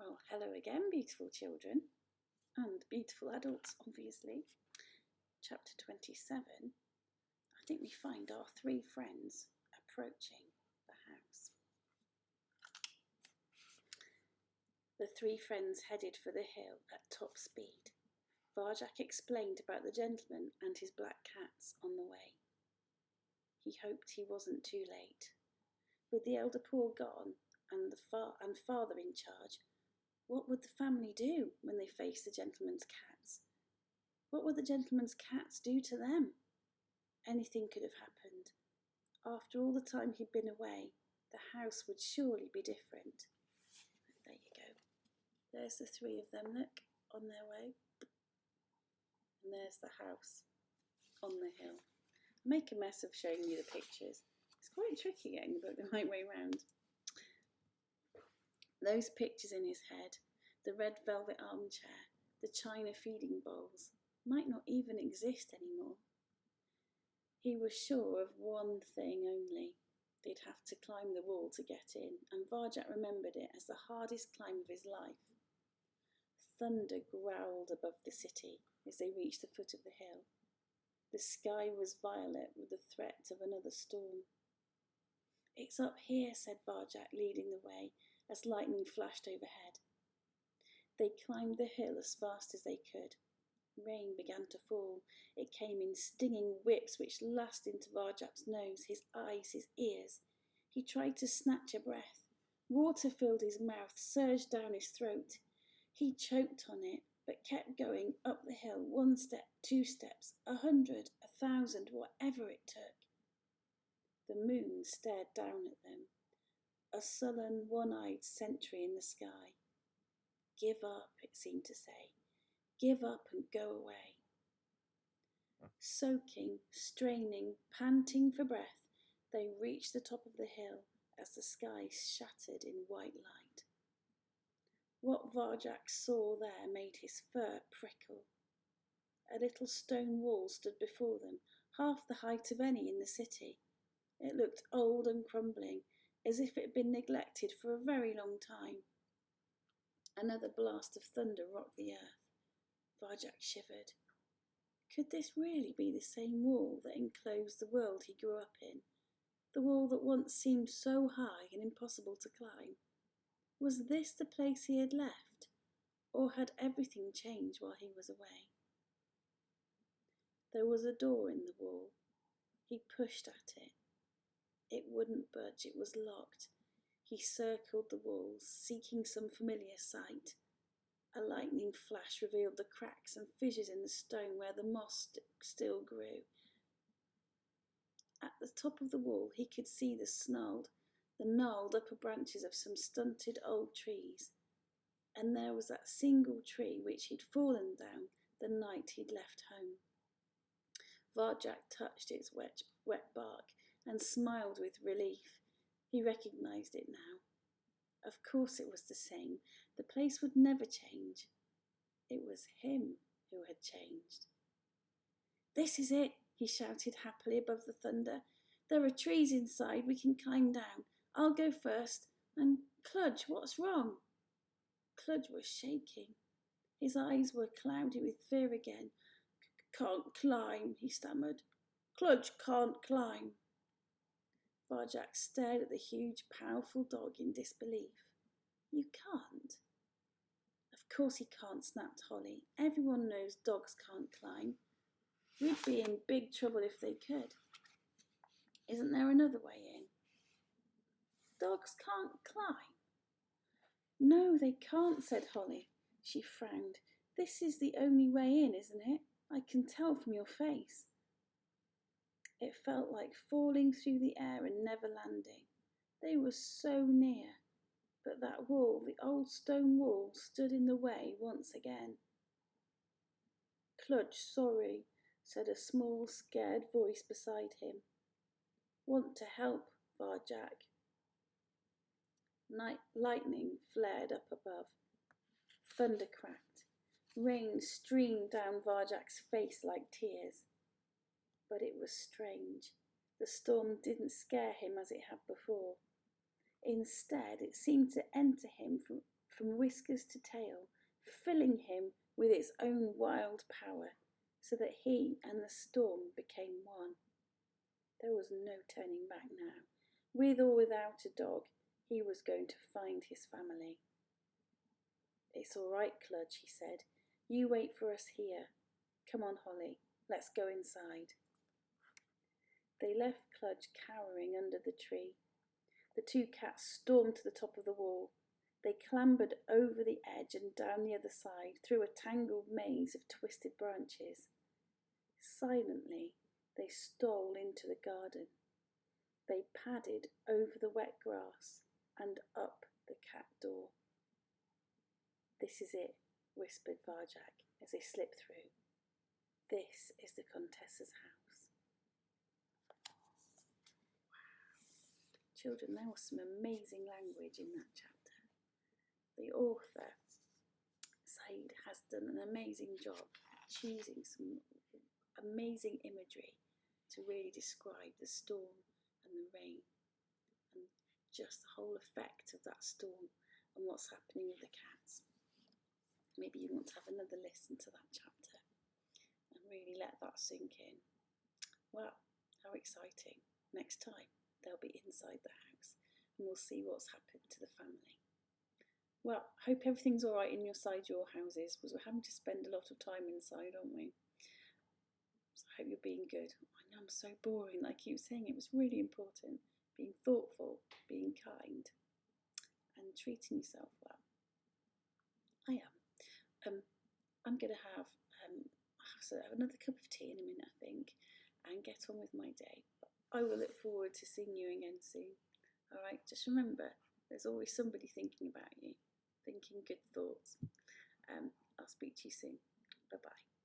Well, hello again, beautiful children and beautiful adults, obviously. Chapter 27. I think we find our three friends approaching the house. The three friends headed for the hill at top speed. Varjak explained about the gentleman and his black cats on the way. He hoped he wasn't too late. With the elder Paw gone and father in charge, what would the family do when they faced the gentleman's cats? What would the gentleman's cats do to them? Anything could have happened. After all the time he'd been away, the house would surely be different. There you go. There's the three of them, look, on their way. And there's the house on the hill. I'll make a mess of showing you the pictures. It's quite tricky getting the book the right way round. Those pictures in his head, the red velvet armchair, the china feeding bowls, might not even exist anymore. He was sure of one thing only. They'd have to climb the wall to get in, and Varjak remembered it as the hardest climb of his life. Thunder growled above the city as they reached the foot of the hill. The sky was violet with the threat of another storm. "It's up here," said Varjak, leading the way, as lightning flashed overhead. They climbed the hill as fast as they could. Rain began to fall. It came in stinging whips which lashed into Varjak's nose, his eyes, his ears. He tried to snatch a breath. Water filled his mouth, surged down his throat. He choked on it, but kept going up the hill, 1 step, 2 steps, 100, 1,000, whatever it took. The moon stared down at them, a sullen, one-eyed sentry in the sky. "Give up," it seemed to say. "Give up and go away." Soaking, straining, panting for breath, they reached the top of the hill as the sky shattered in white light. What Varjak saw there made his fur prickle. A little stone wall stood before them, half the height of any in the city. It looked old and crumbling, as if it had been neglected for a very long time. Another blast of thunder rocked the earth. Varjak shivered. Could this really be the same wall that enclosed the world he grew up in? The wall that once seemed so high and impossible to climb? Was this the place he had left? Or had everything changed while he was away? There was a door in the wall. He pushed at it. It wouldn't budge, it was locked. He circled the walls, seeking some familiar sight. A lightning flash revealed the cracks and fissures in the stone where the moss still grew. At the top of the wall he could see the gnarled upper branches of some stunted old trees. And there was that single tree which he'd fallen down the night he'd left home. Varjak touched its wet bark and smiled with relief. He recognised it now. Of course it was the same. The place would never change. It was him who had changed. "This is it," he shouted happily above the thunder. "There are trees inside. We can climb down. I'll go first. And Cludge, what's wrong?" Cludge was shaking. His eyes were cloudy with fear again. "Can't climb," he stammered. "Cludge can't climb." Varjak stared at the huge, powerful dog in disbelief. "You can't?" "Of course he can't," snapped Holly. "Everyone knows dogs can't climb. We'd be in big trouble if they could. Isn't there another way in?" "Dogs can't climb?" "No, they can't," said Holly. She frowned. "This is the only way in, isn't it? I can tell from your face." It felt like falling through the air and never landing. They were so near, but that wall, the old stone wall, stood in the way once again. "Cludge, sorry," said a small, scared voice beside him. "Want to help, Varjak." Lightning flared up above. Thunder cracked. Rain streamed down Varjak's face like tears. But it was strange. The storm didn't scare him as it had before. Instead, it seemed to enter him from whiskers to tail, filling him with its own wild power, so that he and the storm became one. There was no turning back now. With or without a dog, he was going to find his family. "It's all right, Cludge," he said. "You wait for us here. Come on, Holly, let's go inside." They left Cludge cowering under the tree. The two cats stormed to the top of the wall. They clambered over the edge and down the other side, through a tangled maze of twisted branches. Silently, they stole into the garden. They padded over the wet grass and up the cat door. "This is it," whispered Varjak as they slipped through. "This is the Contessa's house." Children, there was some amazing language in that chapter. The author, Said, has done an amazing job choosing some amazing imagery to really describe the storm and the rain and just the whole effect of that storm and what's happening with the cats. Maybe you want to have another listen to that chapter and really let that sink in. Wow, how exciting. Next time they'll be inside the house and we'll see what's happened to the family. Well, I hope everything's all right inside your houses, because we're having to spend a lot of time inside, aren't we? So I hope you're being good. I know I'm so boring, I keep saying it was really important. Being thoughtful, being kind, and treating yourself well. I am. I'm going to have another cup of tea in a minute, I think, and get on with my day. But I will look forward to seeing you again soon. All right, just remember, there's always somebody thinking about you, thinking good thoughts. I'll speak to you soon. Bye-bye.